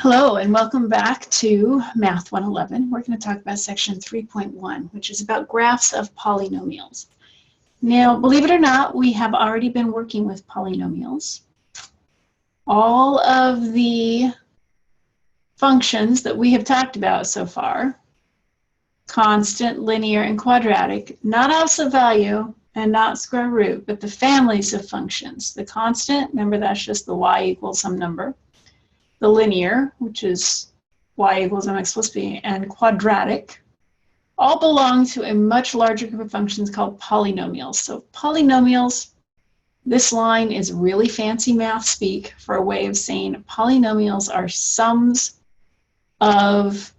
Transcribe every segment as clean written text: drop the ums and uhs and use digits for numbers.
Hello and welcome back to Math 111. We're going to talk about section 3.1, which is about graphs of polynomials. Now, believe it or not, we have already been working with polynomials. All of the functions that we have talked about so far, constant, linear, and quadratic, not absolute value and not square root, but the families of functions. The constant, remember that's just the y equals some number. The linear, which is y equals mx plus b, and quadratic, all belong to a much larger group of functions called polynomials. So polynomials, this line is really fancy math speak for a way of saying polynomials are sums of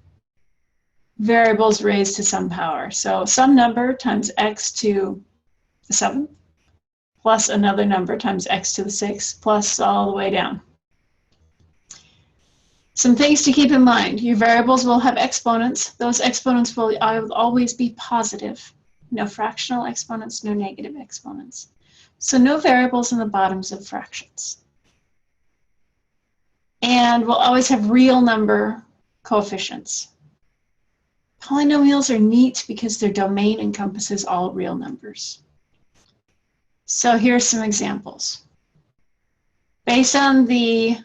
variables raised to some power. So some number times x to the 7th plus another number times x to the 6th plus all the way down. Some things to keep in mind. Your variables will have exponents. Those exponents will always be positive. No fractional exponents, no negative exponents. So no variables in the bottoms of fractions. And we'll always have real number coefficients. Polynomials are neat because their domain encompasses all real numbers. So here's some examples. Based on the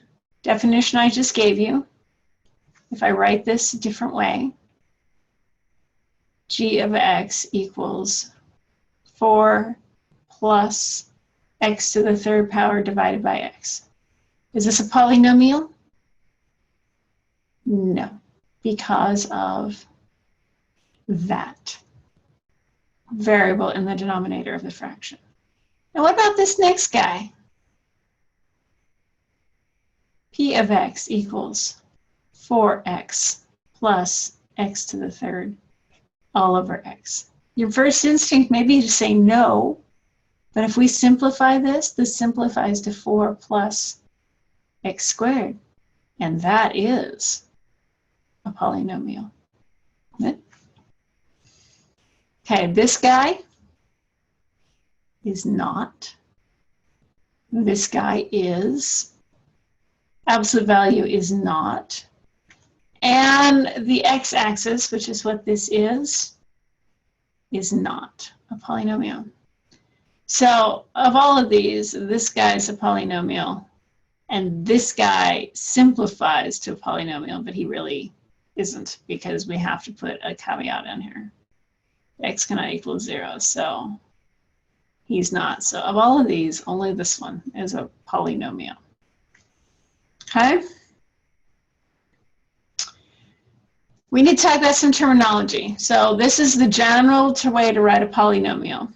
definition I just gave you, if I write this a different way, g of x equals 4 plus x to the 3rd power divided by x. Is this a polynomial? No, because of that variable in the denominator of the fraction. Now what about this next guy? P of x equals 4x plus x to the 3rd all over x. Your first instinct may be to say no, but if we simplify this simplifies to 4 plus x squared, and that is a polynomial. Okay, this guy is not. This guy is. Absolute value is not. And the x-axis, which is what this is not a polynomial. So of all of these, this guy is a polynomial, and this guy simplifies to a polynomial, but he really isn't because we have to put a caveat in here. X cannot equal 0, so he's not. So of all of these, only this one is a polynomial. Okay? We need to talk about some terminology. So this is the general way to write a polynomial.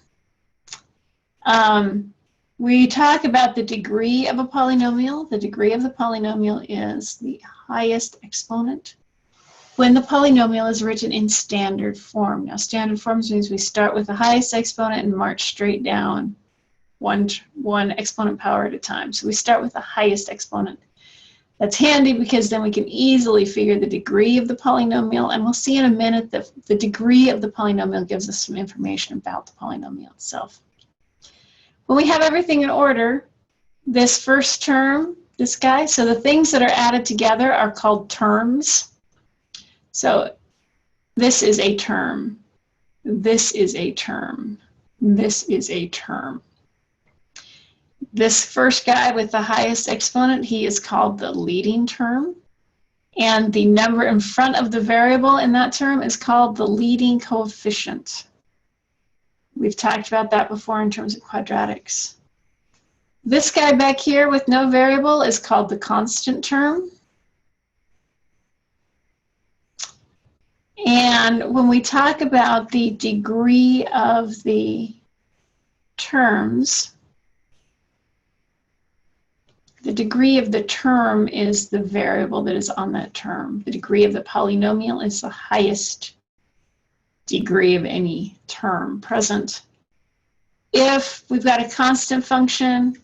We talk about the degree of a polynomial. The degree of the polynomial is the highest exponent when the polynomial is written in standard form. Now, standard forms means we start with the highest exponent and march straight down one exponent power at a time. So we start with the highest exponent. That's handy because then we can easily figure the degree of the polynomial, and we'll see in a minute that the degree of the polynomial gives us some information about the polynomial itself. When we have everything in order, this first term, this guy, so the things that are added together are called terms. So this is a term, this is a term, this is a term. This first guy with the highest exponent, he is called the leading term. And the number in front of the variable in that term is called the leading coefficient. We've talked about that before in terms of quadratics. This guy back here with no variable is called the constant term. And when we talk about the degree of the terms, the degree of the term is the variable that is on that term. The degree of the polynomial is the highest degree of any term present. If we've got a constant function,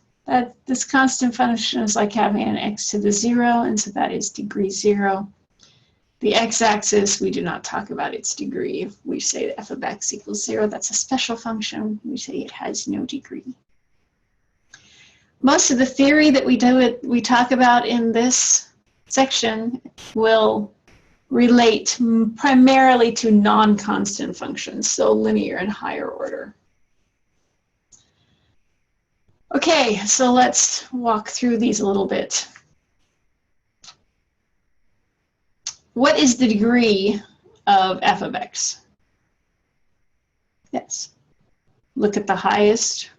this constant function is like having an x to the 0, and so that is degree 0. The x-axis, we do not talk about its degree. If we say that f of x equals 0, that's a special function. We say it has no degree. Most of the theory that we talk about in this section will relate primarily to non-constant functions, so linear and higher order. Okay, so let's walk through these a little bit. What is the degree of f of x? Yes. Look at the highest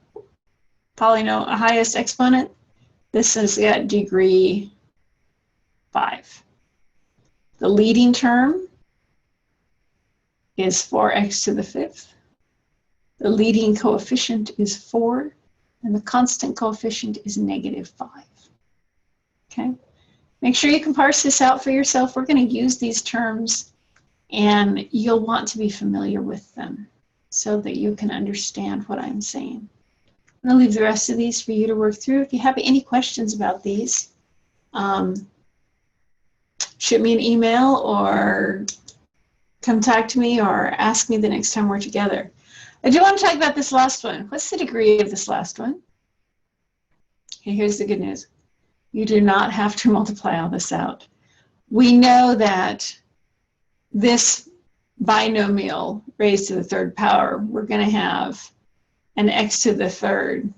highest exponent. This is at degree 5. The leading term is 4x to the 5th. The leading coefficient is 4, and the constant coefficient is -5. Okay? Make sure you can parse this out for yourself. We're going to use these terms, and you'll want to be familiar with them so that you can understand what I'm saying. I'm going to leave the rest of these for you to work through. If you have any questions about these, shoot me an email or come talk to me or ask me the next time we're together. I do want to talk about this last one. What's the degree of this last one? Okay, here's the good news. You do not have to multiply all this out. We know that this binomial raised to the 3rd power, we're going to have an x to the 3rd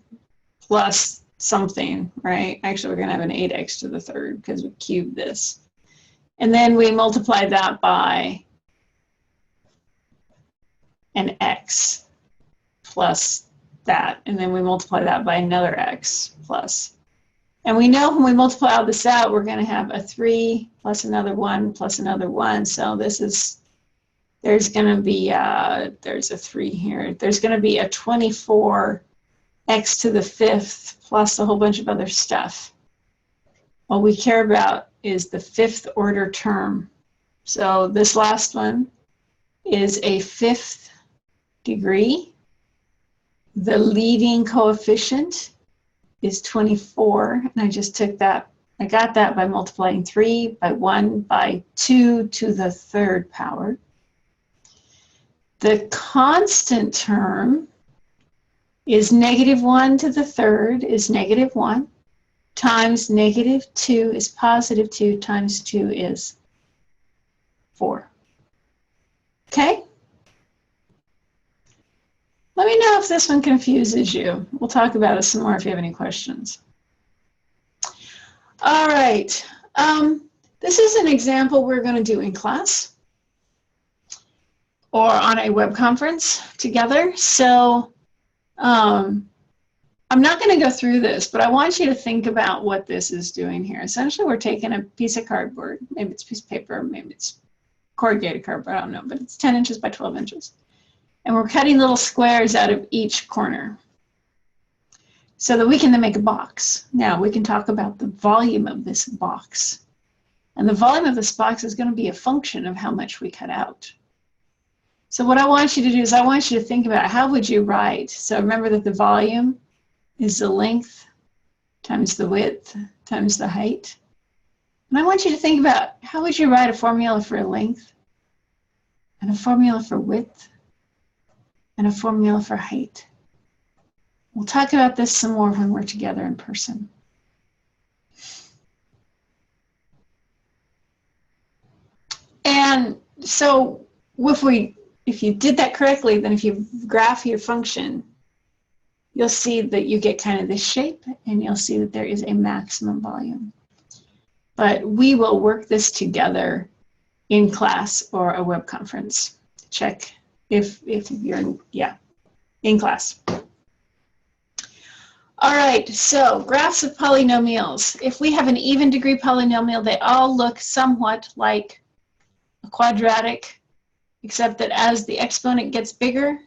plus something, right? Actually, we're going to have an 8x to the 3rd because we cubed this. And then we multiply that by an x plus that. And then we multiply that by another x plus. And we know when we multiply all this out, we're going to have a 3 plus another 1 plus another 1. So this is, there's going to be, there's a 3 here. There's going to be a 24x to the 5th plus a whole bunch of other stuff. What we care about is the 5th order term. So this last one is a 5th degree. The leading coefficient is 24, and I just took that, I got that by multiplying 3 by 1 by 2 to the 3rd power. The constant term is -1 to the 3rd is -1 times -2 is +2 times 2 is 4. Okay? Let me know if this one confuses you. We'll talk about it some more if you have any questions. All right. This is an example we're going to do in class or on a web conference together. So I'm not going to go through this, but I want you to think about what this is doing here. Essentially, we're taking a piece of cardboard. Maybe it's a piece of paper, maybe it's corrugated cardboard, I don't know, but it's 10 inches by 12 inches. And we're cutting little squares out of each corner so that we can then make a box. Now, we can talk about the volume of this box. And the volume of this box is going to be a function of how much we cut out. So what I want you to do is I want you to think about how would you write. So remember that the volume is the length times the width times the height. And I want you to think about how would you write a formula for length and a formula for width and a formula for height. We'll talk about this some more when we're together in person. And so if you did that correctly, then if you graph your function, you'll see that you get kind of this shape, and you'll see that there is a maximum volume. But we will work this together in class or a web conference. Check if you're in class. All right, so graphs of polynomials. If we have an even degree polynomial, they all look somewhat like a quadratic, except that as the exponent gets bigger,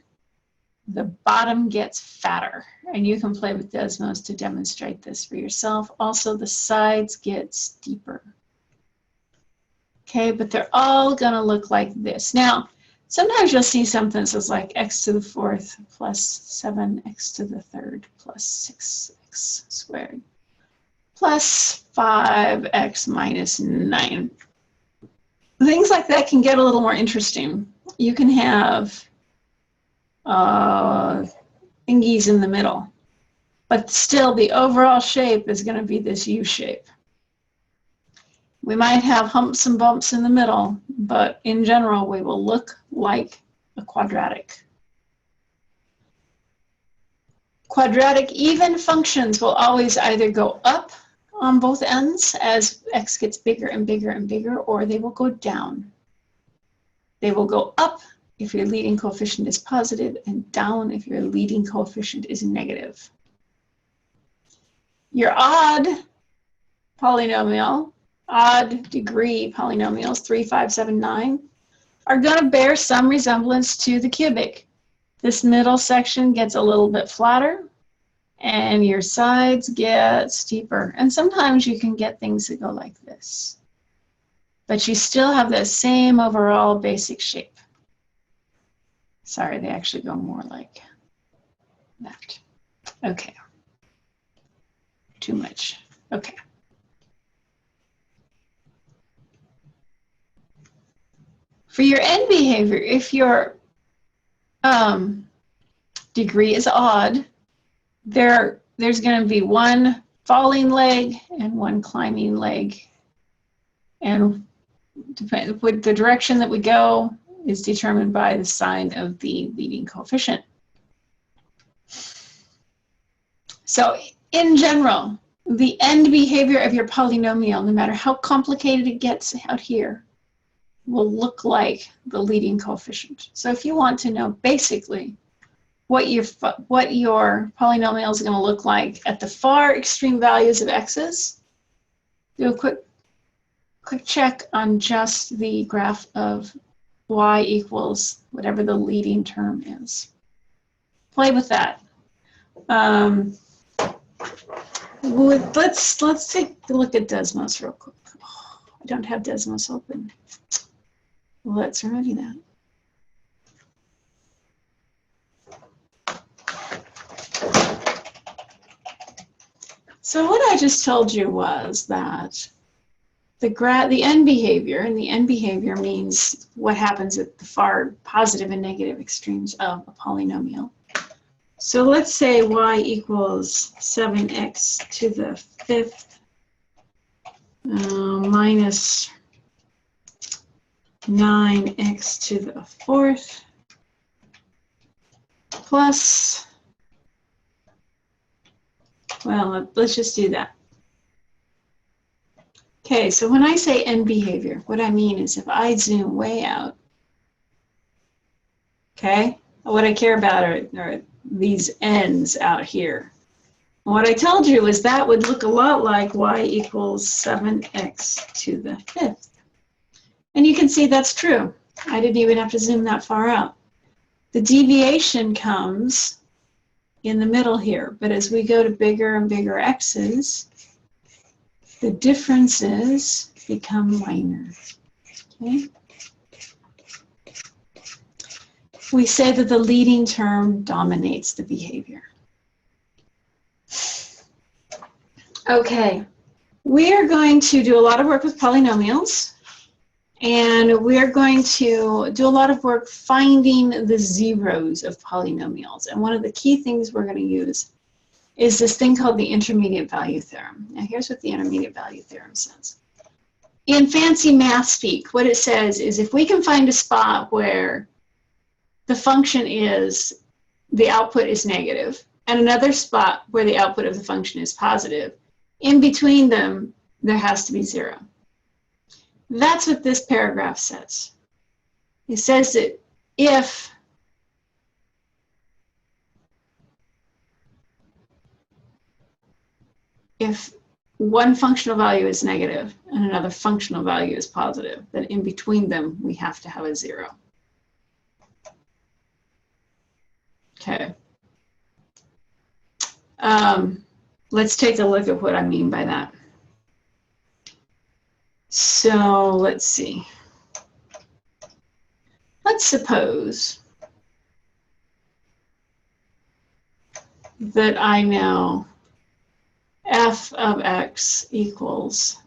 the bottom gets fatter. And you can play with Desmos to demonstrate this for yourself. Also, the sides get steeper. Okay, but they're all going to look like this. Now, sometimes you'll see something that says like x to the 4th plus 7x to the 3rd plus 6x squared plus 5x minus 9. Things like that can get a little more interesting. You can have thingies in the middle, but still the overall shape is going to be this U shape. We might have humps and bumps in the middle, but in general, we will look like a quadratic. Quadratic even functions will always either go up on both ends as x gets bigger and bigger and bigger, or they will go down. They will go up if your leading coefficient is positive and down if your leading coefficient is negative. Your odd polynomial, odd degree polynomials, 3, 5, 7, 9, are going to bear some resemblance to the cubic. This middle section gets a little bit flatter, and your sides get steeper. And sometimes you can get things that go like this. But you still have the same overall basic shape. Sorry, they actually go more like that. Okay. Too much. Okay. For your end behavior, if your degree is odd, there's going to be one falling leg and one climbing leg. And with the direction that we go is determined by the sign of the leading coefficient. So in general, the end behavior of your polynomial, no matter how complicated it gets out here, will look like the leading coefficient. So if you want to know basically what your polynomial is going to look like at the far extreme values of x's, do a quick check on just the graph of y equals whatever the leading term is. Play with that. Let's take a look at Desmos real quick. Oh, I don't have Desmos open. Let's remedy that. So what I just told you was that the end behavior, and the end behavior means what happens at the far positive and negative extremes of a polynomial. So let's say y equals 7x to the fifth minus 9x to the fourth plus, well, let's just do that. Okay, so when I say end behavior, what I mean is if I zoom way out, okay, what I care about are these ends out here. And what I told you is that would look a lot like y equals 7x to the fifth. And you can see that's true. I didn't even have to zoom that far out. The deviation comes in the middle here, but as we go to bigger and bigger x's, the differences become minor. Okay? We say that the leading term dominates the behavior. Okay, we are going to do a lot of work with polynomials, and we're going to do a lot of work finding the zeros of polynomials. And one of the key things we're going to use is this thing called the intermediate value theorem. Now here's what the intermediate value theorem says. In fancy math speak, what it says is if we can find a spot where the function is, the output is negative, and another spot where the output of the function is positive, in between them, there has to be 0. That's what this paragraph says. It says that if one functional value is negative and another functional value is positive, then in between them, we have to have a 0. Okay. Let's take a look at what I mean by that. So let's see. Let's suppose that I know f of x equals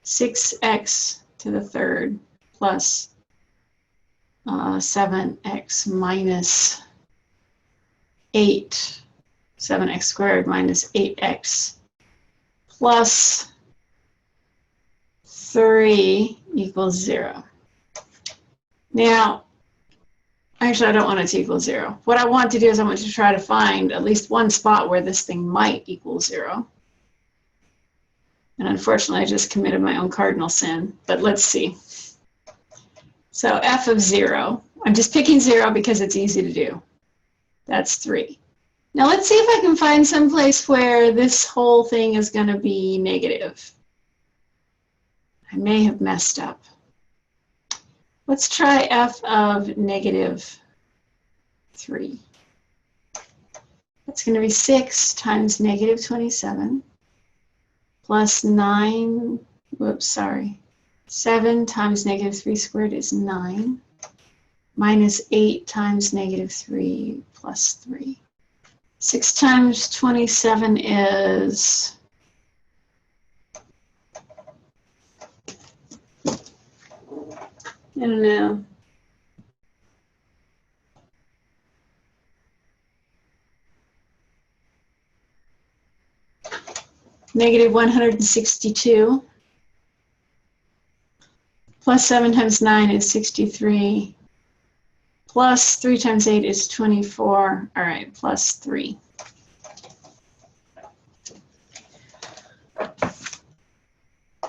6x to the third plus 7x minus 8, 7x squared minus 8x plus 3 equals 0. Now, actually, I don't want it to equal 0. What I want to do is I want to try to find at least one spot where this thing might equal 0. And unfortunately, I just committed my own cardinal sin, but let's see. So f of 0, I'm just picking 0 because it's easy to do. That's 3. Now let's see if I can find some place where this whole thing is going to be negative. I may have messed up. Let's try f of negative 3. That's going to be 6 times negative 27 plus 9, whoops, sorry. 7 times negative 3 squared is 9, minus 8 times negative 3 plus 3. 6 times 27 is, I don't know. Negative 162. Plus 7 times 9 is 63. Plus 3 times 8 is 24. All right, plus 3.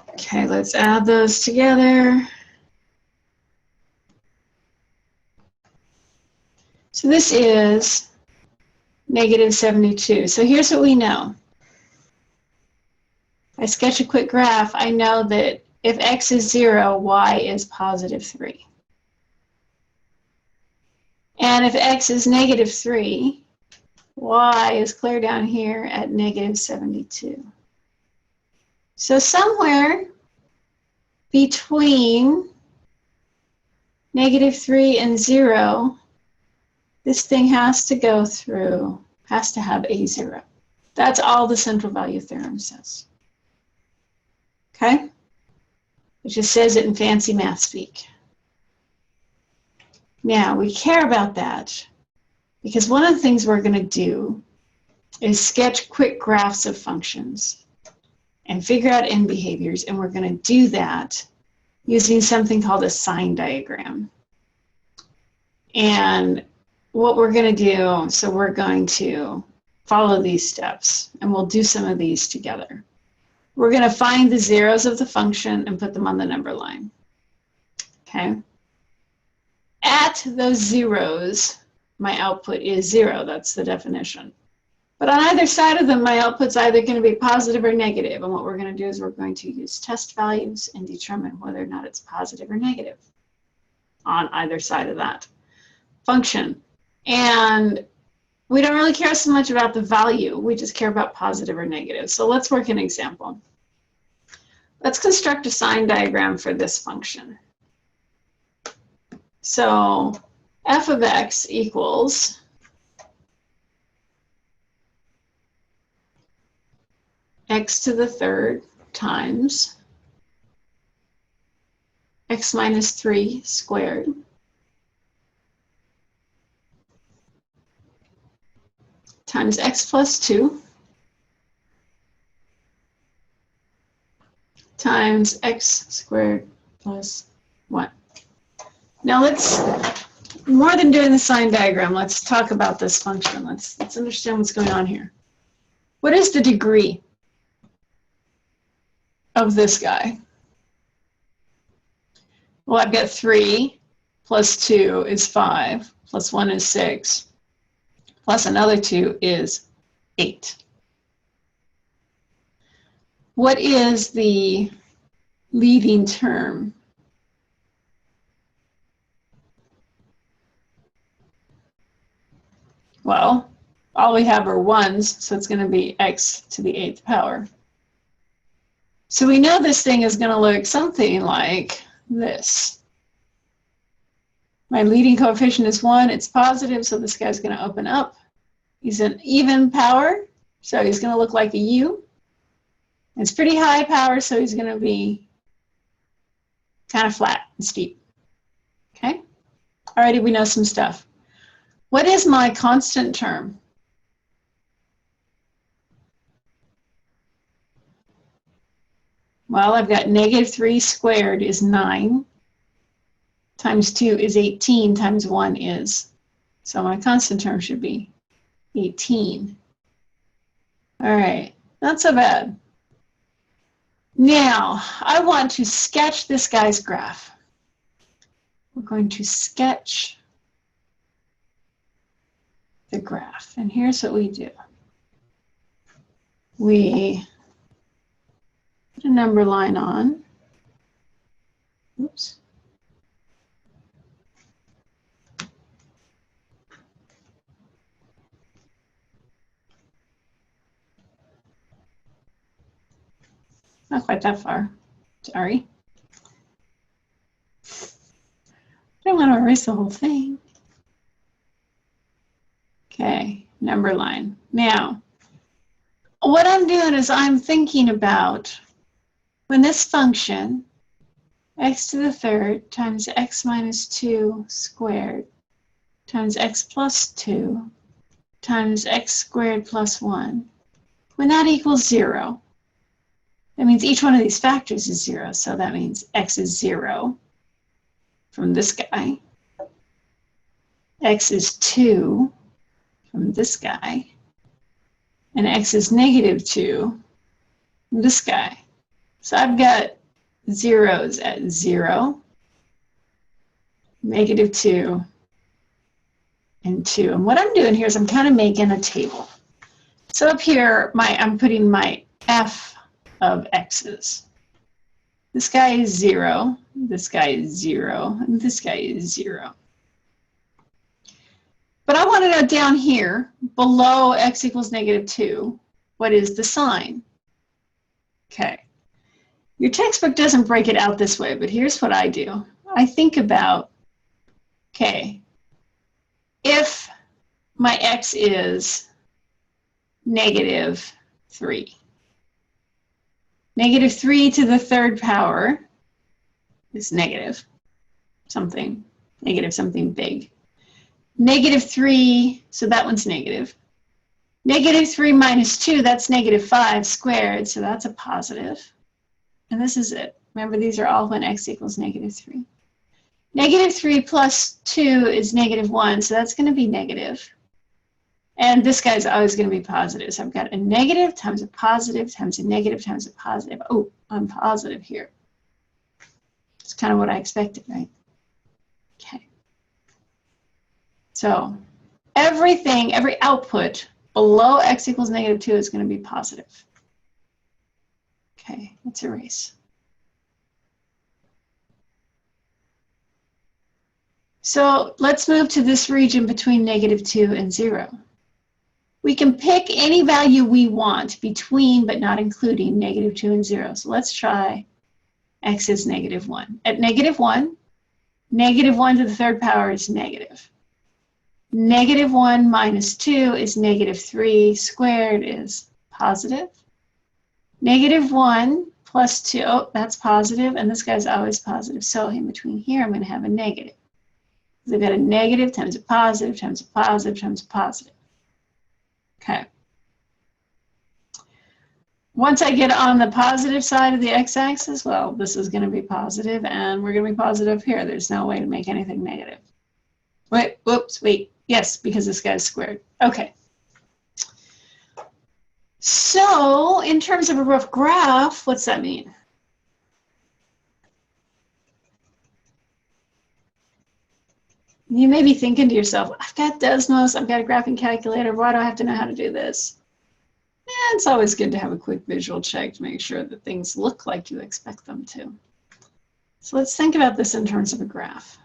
Okay, let's add those together. So this is negative 72. So here's what we know. If I sketch a quick graph, I know that if x is 0, y is positive 3. And if x is negative 3, y is clear down here at negative 72. So somewhere between negative 3 and 0, this thing has to go through, has to have a 0. That's all the central value theorem says. Okay? It just says it in fancy math speak. Now, we care about that because one of the things we're going to do is sketch quick graphs of functions and figure out end behaviors, and we're going to do that using something called a sign diagram. And what we're going to do, so we're going to follow these steps, and we'll do some of these together. We're going to find the zeros of the function and put them on the number line. Okay? At those zeros, my output is 0. That's the definition. But on either side of them, my output's either going to be positive or negative. And what we're going to do is we're going to use test values and determine whether or not it's positive or negative on either side of that function. And we don't really care so much about the value. We just care about positive or negative. So let's work an example. Let's construct a sign diagram for this function. So f of x equals x to the third times x minus 3 squared times x plus 2 times x squared plus 1. Now let's, more than doing the sign diagram, let's talk about this function. Let's understand what's going on here. What is the degree of this guy? Well, I've got 3 plus 2 is 5, plus 1 is 6, plus another 2 is 8. What is the leading term? Well, all we have are 1s, so it's going to be x to the 8th power. So we know this thing is going to look something like this. My leading coefficient is 1, it's positive, so this guy's going to open up. He's an even power, so he's going to look like a U. It's pretty high power, so he's going to be kind of flat and steep. Okay? Alrighty, we know some stuff. What is my constant term? Well, I've got negative 3 squared is 9, times 2 is 18, times 1 is. So my constant term should be 18. All right, not so bad. Now, I want to sketch this guy's graph. We're going to sketch the graph. And here's what we do. We put a number line on. Oops. Not quite that far. Sorry. I don't want to erase the whole thing. Okay, number line. Now, what I'm doing is I'm thinking about when this function, x to the third times x minus 2 squared times x plus 2 times x squared plus 1, when that equals 0, that means each one of these factors is 0. So that means x is 0 from this guy. X is 2 from this guy. And x is negative 2 from this guy. So I've got zeros at 0, negative 2, and 2. And what I'm doing here is I'm kind of making a table. So up here, I'm putting my f of x's. This guy is 0, this guy is 0, and this guy is 0. But I want to know down here, below x equals negative 2, what is the sign? Okay. Your textbook doesn't break it out this way, but here's what I do. I think about, okay, if my x is negative 3, negative 3 to the third power is negative something big. Negative 3, so that one's negative. Negative 3 minus 2, that's negative 5 squared, so that's a positive. And this is it. Remember, these are all when x equals negative 3. Negative 3 plus 2 is negative 1, so that's going to be negative. And this guy's always going to be positive. So I've got a negative times a positive times a negative times a positive. Oh, I'm positive here. It's kind of what I expected, right? Okay. So everything, every output below x equals negative 2 is going to be positive. Okay, let's erase. So let's move to this region between negative 2 and 0. We can pick any value we want between but not including negative 2 and 0. So let's try x is negative 1. At negative 1, negative 1 to the third power is negative. Negative 1 minus 2 is negative 3 squared is positive. Negative 1 plus 2, oh, that's positive, and this guy's always positive. So in between here, I'm going to have a negative. So I've got a negative times a positive times a positive times a positive. Okay. Once I get on the positive side of the x-axis, well, this is going to be positive, and we're going to be positive here. There's no way to make anything negative. Wait, whoops, wait. Yes, because this guy's squared. Okay. So, in terms of a rough graph, what's that mean? You may be thinking to yourself, I've got Desmos, I've got a graphing calculator, why do I have to know how to do this? It's always good to have a quick visual check to make sure that things look like you expect them to. So let's think about this in terms of a graph.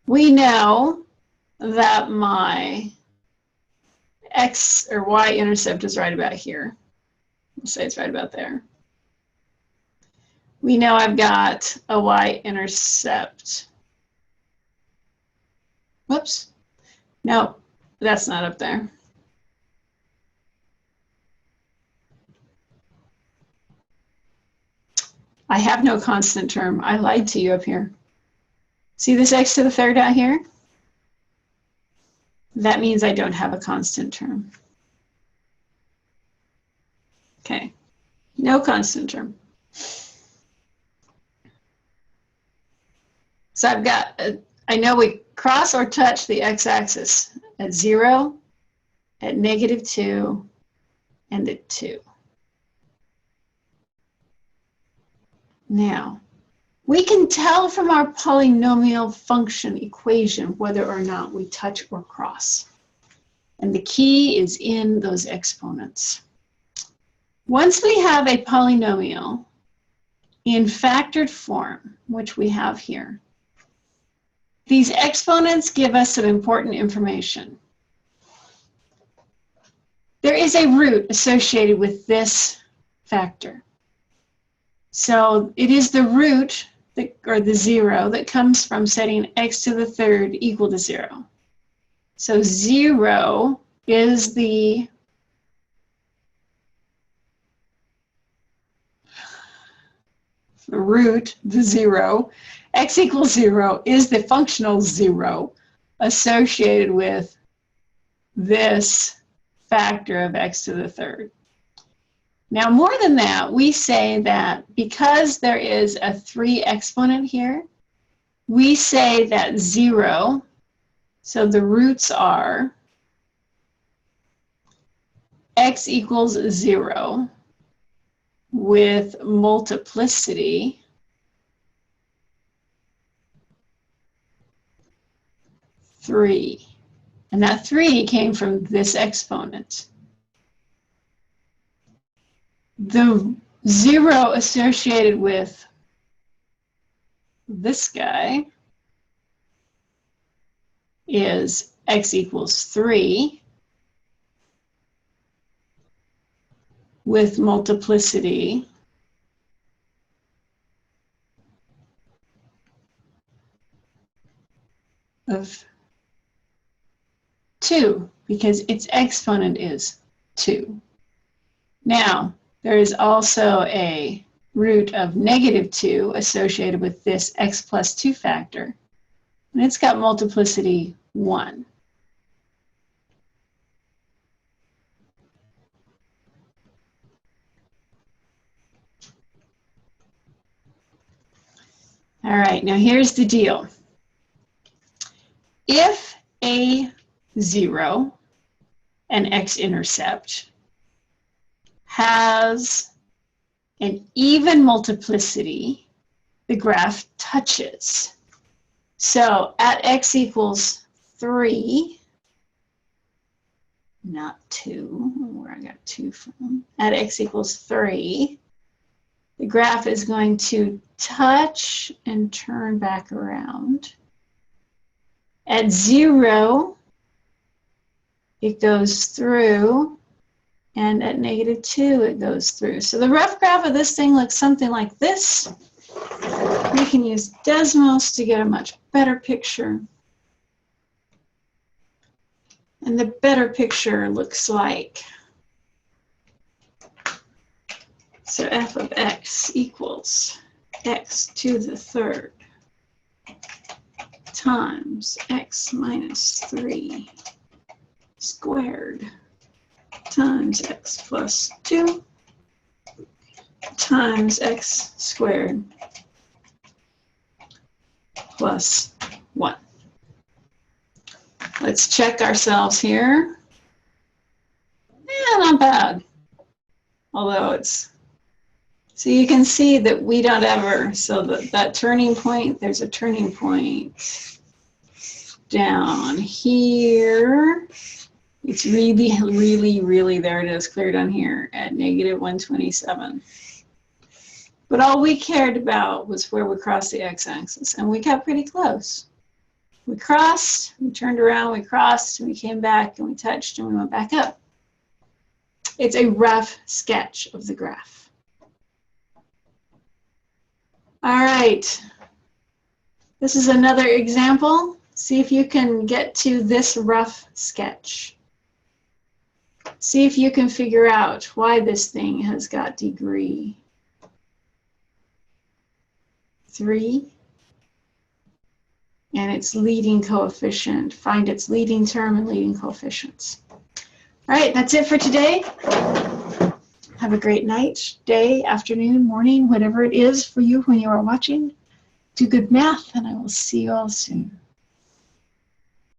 We know that my x or y intercept is right about here. Let's say it's right about there. We know I've got a y intercept. Whoops. No, that's not up there. I have no constant term. I lied to you up here. See this x to the third out here? That means I don't have a constant term. Okay, no constant term. So I've got, I know we cross or touch the x-axis at 0, at -2, and at 2. Now, we can tell from our polynomial function equation whether or not we touch or cross. And the key is in those exponents. Once we have a polynomial in factored form, which we have here, these exponents give us some important information. There is a root associated with this factor. So it is the root, or the 0, that comes from setting x to the third equal to 0. So 0 is the root, the 0. X equals 0 is the functional 0 associated with this factor of x to the third. Now, more than that, we say that because there is a 3 exponent here, we say that 0, so the roots are x equals 0 with multiplicity (3). And that 3 came from this exponent. The 0 associated with this guy is x equals 3 with multiplicity of 2, because its exponent is 2. Now, there is also a root of -2 associated with this x plus 2 factor, and it's got multiplicity 1. All right, now here's the deal. If A0, an x-intercept, has an even multiplicity, the graph touches. So at x equals 3, not 2, where I got 2 from, at x equals 3, the graph is going to touch and turn back around. At 0, it goes through, and at -2, it goes through. So the rough graph of this thing looks something like this. We can use Desmos to get a much better picture. And the better picture looks like, so f of x equals x to the third times x minus 3 squared times x plus 2 times x squared plus 1. Let's check ourselves here. Yeah, not bad. Although it's, so you can see that we don't ever, so that turning point, there's a turning point down here. It's really, there it is, clear down here at -127. But all we cared about was where we crossed the x-axis, and we got pretty close. We crossed, we turned around, we crossed, and we came back, and we touched, and we went back up. It's a rough sketch of the graph. All right. This is another example. See if you can get to this rough sketch. See if you can figure out why this thing has got degree 3 and its leading coefficient. Find its leading term and leading coefficients. All right, that's it for today. Have a great night, day, afternoon, morning, whatever it is for you when you are watching. Do good math, and I will see you all soon.